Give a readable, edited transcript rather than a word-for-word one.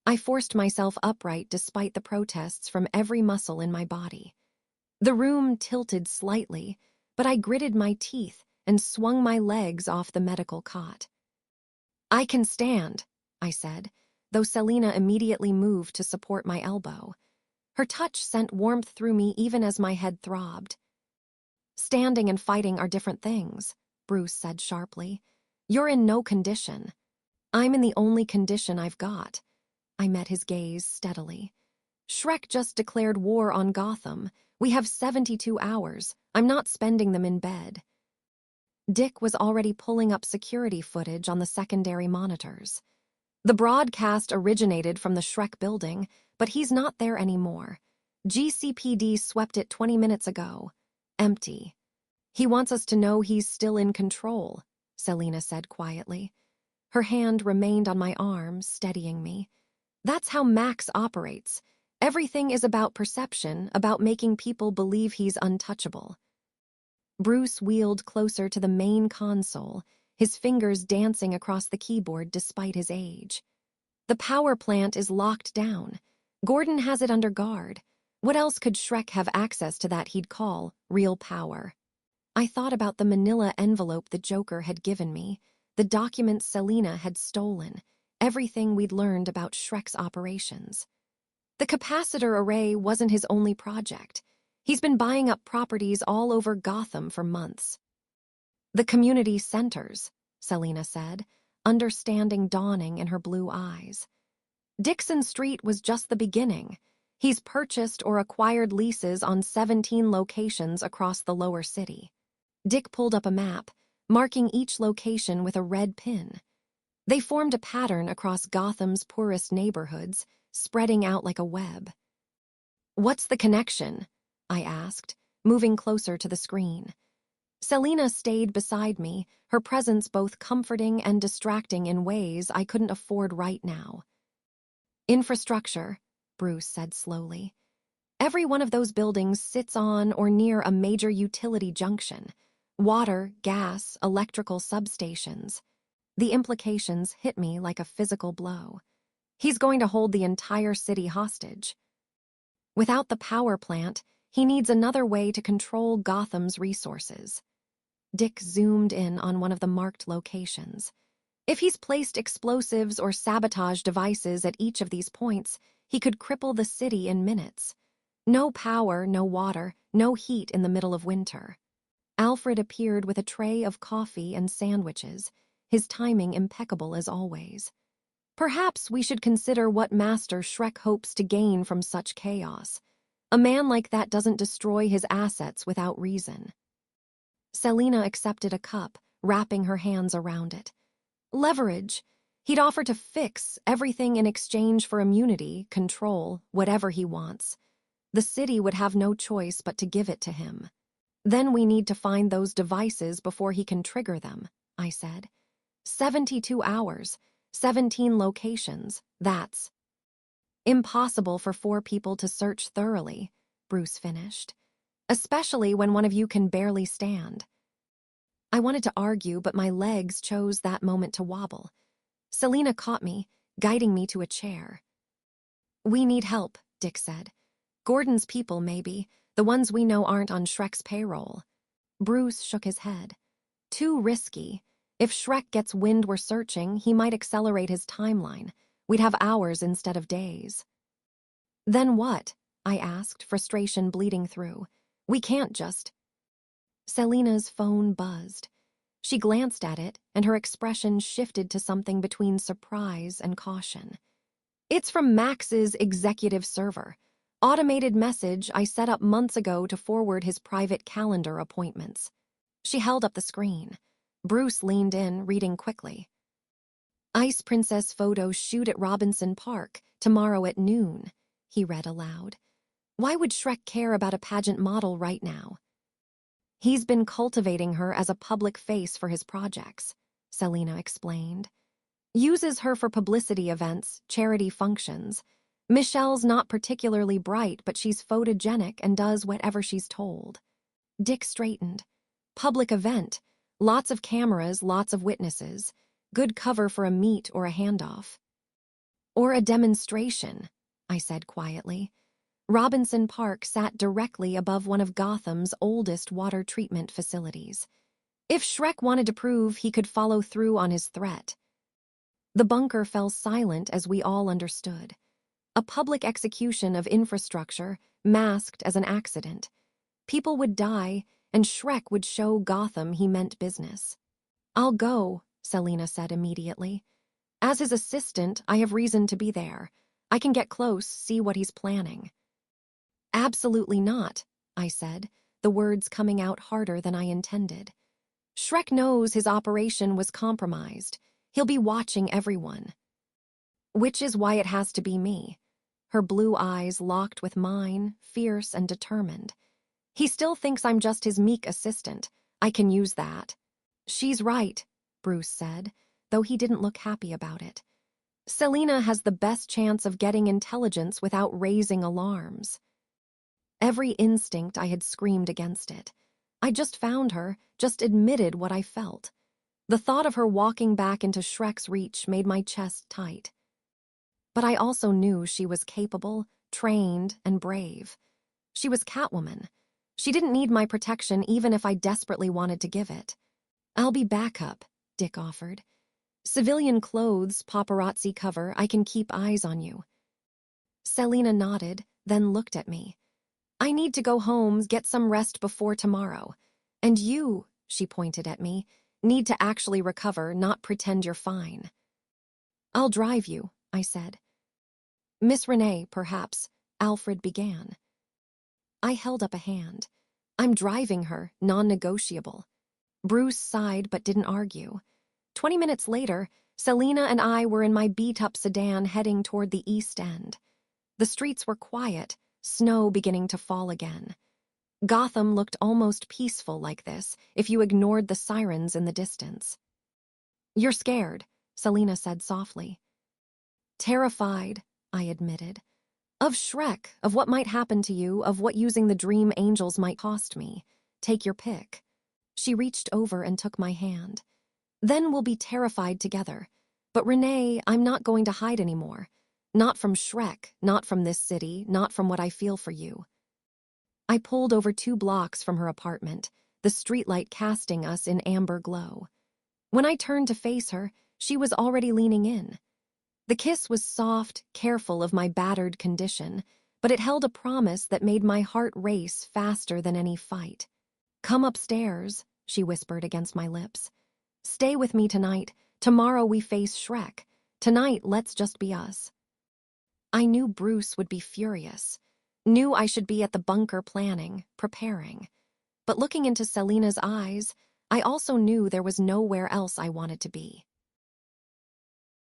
I forced myself upright despite the protests from every muscle in my body. The room tilted slightly, but I gritted my teeth and swung my legs off the medical cot. "I can stand," I said, though Selina immediately moved to support my elbow. Her touch sent warmth through me even as my head throbbed. "Standing and fighting are different things," Bruce said sharply. "You're in no condition. I'm in the only condition I've got." I met his gaze steadily. "Shrek just declared war on Gotham. We have 72 hours. I'm not spending them in bed." Dick was already pulling up security footage on the secondary monitors. The broadcast originated from the Shrek building, but he's not there anymore. GCPD swept it 20 minutes ago. Empty. "He wants us to know he's still in control," Selina said quietly. Her hand remained on my arm, steadying me. "That's how Max operates. Everything is about perception, about making people believe he's untouchable." Bruce wheeled closer to the main console, his fingers dancing across the keyboard despite his age. "The power plant is locked down. Gordon has it under guard. What else could Shrek have access to that he'd call real power?" I thought about the manila envelope the Joker had given me, the documents Selina had stolen, everything we'd learned about Shrek's operations. The capacitor array wasn't his only project. He's been buying up properties all over Gotham for months. "The community centers," Selina said, understanding dawning in her blue eyes. "Dixon Street was just the beginning. He's purchased or acquired leases on 17 locations across the lower city." Dick pulled up a map, marking each location with a red pin. They formed a pattern across Gotham's poorest neighborhoods, spreading out like a web. "What's the connection?" I asked, moving closer to the screen. Selina stayed beside me, her presence both comforting and distracting in ways I couldn't afford right now. "Infrastructure," Bruce said slowly. "Every one of those buildings sits on or near a major utility junction. Water, gas, electrical substations." The implications hit me like a physical blow. He's going to hold the entire city hostage. Without the power plant, he needs another way to control Gotham's resources. Dick zoomed in on one of the marked locations. If he's placed explosives or sabotage devices at each of these points, he could cripple the city in minutes. No power, no water, no heat in the middle of winter. Alfred appeared with a tray of coffee and sandwiches, his timing impeccable as always. "Perhaps we should consider what Master Shrek hopes to gain from such chaos. A man like that doesn't destroy his assets without reason." Selina accepted a cup, wrapping her hands around it. "Leverage. He'd offer to fix everything in exchange for immunity, control, whatever he wants. The city would have no choice but to give it to him. Then we need to find those devices before he can trigger them," I said. 72 hours, 17 locations, that's impossible for 4 people to search thoroughly, Bruce finished. "Especially when one of you can barely stand." I wanted to argue, but my legs chose that moment to wobble. Selina caught me, guiding me to a chair. "We need help," Dick said. "Gordon's people, maybe. The ones we know aren't on Shrek's payroll." Bruce shook his head. "Too risky. If Shrek gets wind we're searching, he might accelerate his timeline. We'd have hours instead of days." "Then what?" I asked, frustration bleeding through. "We can't just—" Selina's phone buzzed. She glanced at it, and her expression shifted to something between surprise and caution. "It's from Max's executive server. Automated message I set up months ago to forward his private calendar appointments." She held up the screen. Bruce leaned in, reading quickly. "Ice Princess photo shoot at Robinson Park, tomorrow at noon," he read aloud. "Why would Shrek care about a pageant model right now?" "He's been cultivating her as a public face for his projects," Selina explained. "Uses her for publicity events, charity functions. Michelle's not particularly bright, but she's photogenic and does whatever she's told." Dick straightened. "Public event. Lots of cameras, lots of witnesses. Good cover for a meet or a handoff." Or a demonstration, I said quietly. Robinson Park sat directly above one of Gotham's oldest water treatment facilities. If Shrek wanted to prove he could follow through on his threat. The bunker fell silent as we all understood. A public execution of infrastructure masked as an accident. People would die, and Shrek would show Gotham he meant business. "I'll go," Selina said immediately. "As his assistant, I have reason to be there. I can get close, see what he's planning." "Absolutely not," I said, the words coming out harder than I intended. "Shrek knows his operation was compromised. He'll be watching everyone." "Which is why it has to be me." Her blue eyes locked with mine, fierce and determined. "He still thinks I'm just his meek assistant. I can use that." "She's right," Bruce said, though he didn't look happy about it. "Selina has the best chance of getting intelligence without raising alarms." Every instinct I had screamed against it. I just found her, just admitted what I felt. The thought of her walking back into Shrek's reach made my chest tight. But I also knew she was capable, trained, and brave. She was Catwoman. She didn't need my protection even if I desperately wanted to give it. "I'll be backup," Dick offered. "Civilian clothes, paparazzi cover, I can keep eyes on you." Selina nodded, then looked at me. "I need to go home, get some rest before tomorrow. And you," she pointed at me, "need to actually recover, not pretend you're fine." "I'll drive you," I said. "Miss Renee, perhaps," Alfred began. I held up a hand. "I'm driving her, non-negotiable." Bruce sighed but didn't argue. 20 minutes later, Selina and I were in my beat-up sedan heading toward the East End. The streets were quiet, snow beginning to fall again. Gotham looked almost peaceful like this if you ignored the sirens in the distance. "You're scared," Selina said softly. "Terrified," I admitted. "Of Shrek, of what might happen to you, of what using the Dream Angels might cost me. Take your pick." She reached over and took my hand. "Then we'll be terrified together. But Renee, I'm not going to hide anymore. Not from Shrek, not from this city, not from what I feel for you." I pulled over 2 blocks from her apartment, the streetlight casting us in amber glow. When I turned to face her, she was already leaning in. The kiss was soft, careful of my battered condition, but it held a promise that made my heart race faster than any fight. "Come upstairs," she whispered against my lips. "Stay with me tonight. Tomorrow we face Shrek. Tonight, let's just be us." I knew Bruce would be furious. Knew I should be at the bunker planning, preparing. But looking into Selina's eyes, I also knew there was nowhere else I wanted to be.